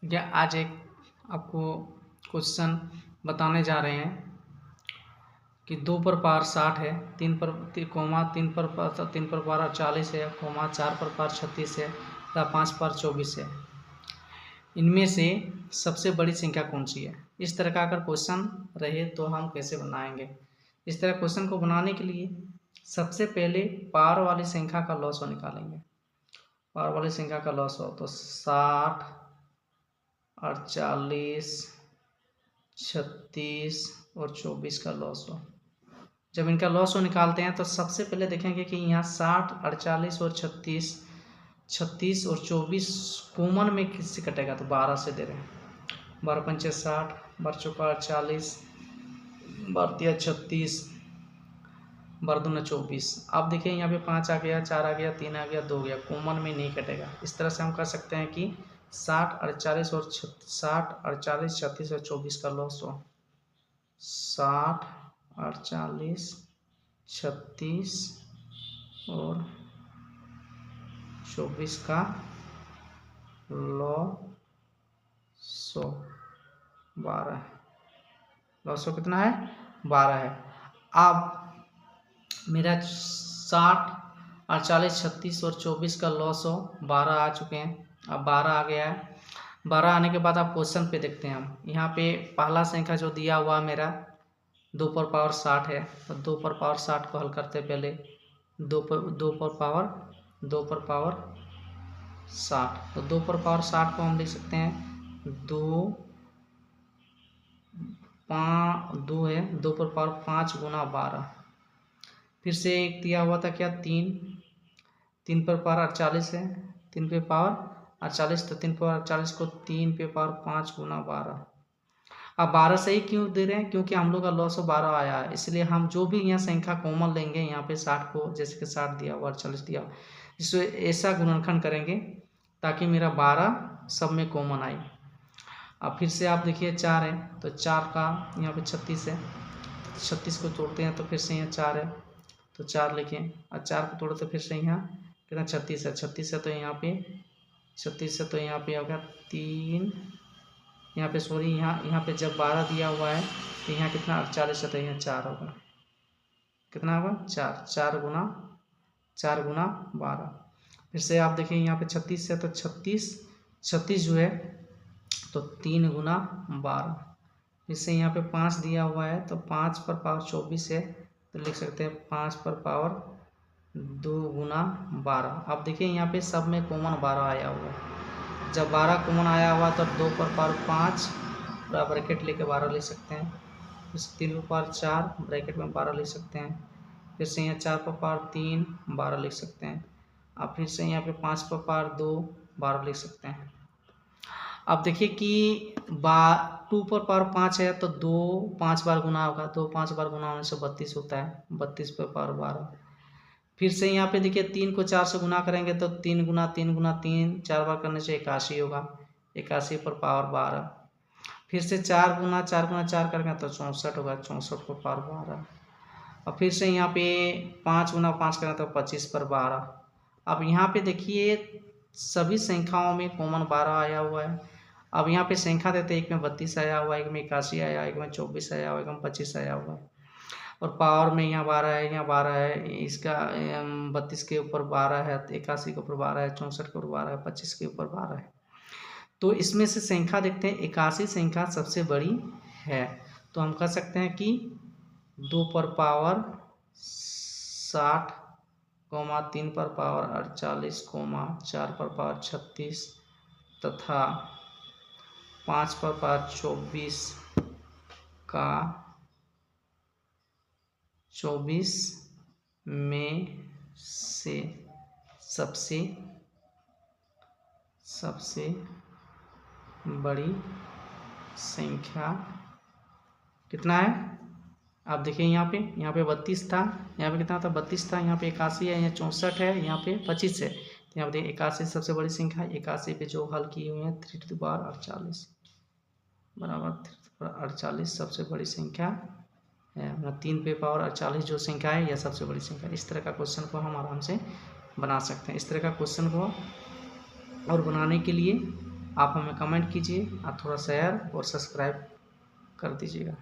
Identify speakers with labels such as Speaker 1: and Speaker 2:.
Speaker 1: क्या आज एक आपको क्वेश्चन बताने जा रहे हैं कि 2 पर पावर 60 है, 3 पर कोमा 3 पर पावर 40 है, कोमा 4 पर पावर 36 है तथा 5 पर 24 है। इनमें से सबसे बड़ी संख्या कौन सी है? इस तरह का अगर क्वेश्चन रहे तो हम कैसे बनाएंगे? इस तरह क्वेश्चन को बनाने के लिए सबसे पहले पावर वाली संख्या का लॉसो निकालेंगे। पावर वाली संख्या का लॉसो तो 60, 48, 36 और 24 का लॉसो। जब इनका लॉसो निकालते हैं तो सबसे पहले देखेंगे कि यहाँ 60, 48 और 36 और 24 कॉमन में किससे कटेगा, तो 12 से दे रहे हैं। 12 पंचे 60, 12 चौका 40, 12 तिया 36, 12 दूना 24। अब देखिए यहाँ पे 5 आ गया, 4 आ गया, 3 आ गया, 2 गया, कॉमन में नहीं कटेगा। इस तरह से हम कर सकते हैं कि 60, 48 और 60, 48, 36 और 24 का लॉस हो 60, 48, 36 और 24 का लॉसो 12। लॉसो कितना है? 12 है। अब मेरा 60, 48, 36 और 24 का लॉसो 12 आ चुके हैं। अब 12 आ गया है। 12 आने के बाद आप क्वेश्चन पे देखते हैं हम। यहाँ पे पहला संख्या जो दिया हुआ मेरा 2 पर पावर 60 है, तो 2 पर पावर 60 को हल करते पहले 2 पर पावर 60। तो 2 पर पावर 60 को हम लिख सकते हैं 2 है, 2 पर पावर 5 गुना 12। फिर से एक दिया हुआ था क्या 3 पर पावर 48 है, 3 पे पावर 48, तो 3 पर 48 को 3 पे पावर 5 गुना 12। अब 12 सही क्यों दे रहे हैं? क्योंकि हम लोग का लॉस 12 आया है, इसलिए हम जो भी यहाँ संख्या कॉमन लेंगे यहाँ पे 60 को, जैसे कि 60 दिया हुआ 48 दिया हुआ, इससे ऐसा गुणनखंड करेंगे ताकि मेरा 12 सब में कॉमन आए। अब फिर से आप देखिए 4 है, तो 4 का यहाँ पे 36 है, 36 को तोड़ते हैं तो फिर से यहाँ 4 है, तो 4 लिखें। और 4 को तोड़े तो फिर से यहाँ कितना 36 है, 36 है तो यहाँ पे 36 है, तो यहाँ पे होगा 3, यहाँ पे सॉरी यहाँ पे जब 12 दिया हुआ है तो यहाँ कितना 48 है, तो यहाँ 4 होगा। कितना होगा? 4। 4 गुना 12। फिर से आप देखिए यहाँ पे 36 है, तो 36 जो है तो 3 गुना 12। फिर से यहाँ पे 5 दिया हुआ है, तो 5 पर पावर 24 है, तो लिख सकते हैं 5 पर पावर 2 गुना 12। अब देखिए यहाँ पे सब में कॉमन 12 आया हुआ है। जब 12 कॉमन आया हुआ तो 2 पर पावर 5 ब्रैकेट लेके 12 लिख सकते हैं। फिर 3 पर पावर 4 ब्रैकेट में 12 लिख सकते हैं। फिर से यहाँ 4 पर पावर 3 12 लिख सकते हैं। अब फिर से यहाँ पे 5 पर पावर 2 12 लिख सकते हैं। अब देखिए कि 2 पर पावर 5 है, तो 2 5 बार गुना होगा, 2 5 बार गुना होने से 32 होता है, 32 पर पावर 12। फिर से यहाँ पे देखिए 3 को 4 से गुना करेंगे तो 3 गुना 3 गुना 3 4 बार करने से 81 होगा, 81 पर पावर 12। फिर से 4 गुना 4 करेंगे तो 64 होगा, 64 पर पावर 12। और फिर से यहाँ पे 5 गुना 5 करें तो 25 पर 12। अब यहाँ पे देखिए सभी संख्याओं में कॉमन 12 आया हुआ है। अब यहाँ पे संख्या देते एक में 32 आया हुआ है, एक में 81 आया, एक में 24 आया हुआ है, एक में 25 आया हुआ है। और पावर में यहाँ 12 है, यहाँ 12 है, इसका 32 के ऊपर 12 है, 81 के ऊपर 12 है, 64 के ऊपर 12 है, 25 के ऊपर 12 है। तो इसमें से संख्या देखते हैं 81 संख्या सबसे बड़ी है। तो हम कह सकते हैं कि 2 पर पावर 60, 3 पर पावर 48, 4 पर पावर 36 तथा 5 पर पावर 24 का 24 में से सबसे बड़ी संख्या कितना है? आप देखिए यहाँ पे 32 था, यहाँ पे कितना था 32 था, यहाँ पे 81 है, यहाँ 64 है, यहाँ पे 25 है। तो यहाँ पे देखिए 81 सबसे बड़ी संख्या, 81 पे जो हल किए हुए हैं 3 टू द पावर 48 बराबर 3 टू द पावर 48 सबसे बड़ी संख्या है। 3 पे पावर 48 जो संख्या है यह सबसे बड़ी संख्या है। इस तरह का क्वेश्चन को हम आराम से बना सकते हैं। इस तरह का क्वेश्चन को और बनाने के लिए आप हमें कमेंट कीजिए और थोड़ा शेयर और सब्सक्राइब कर दीजिएगा।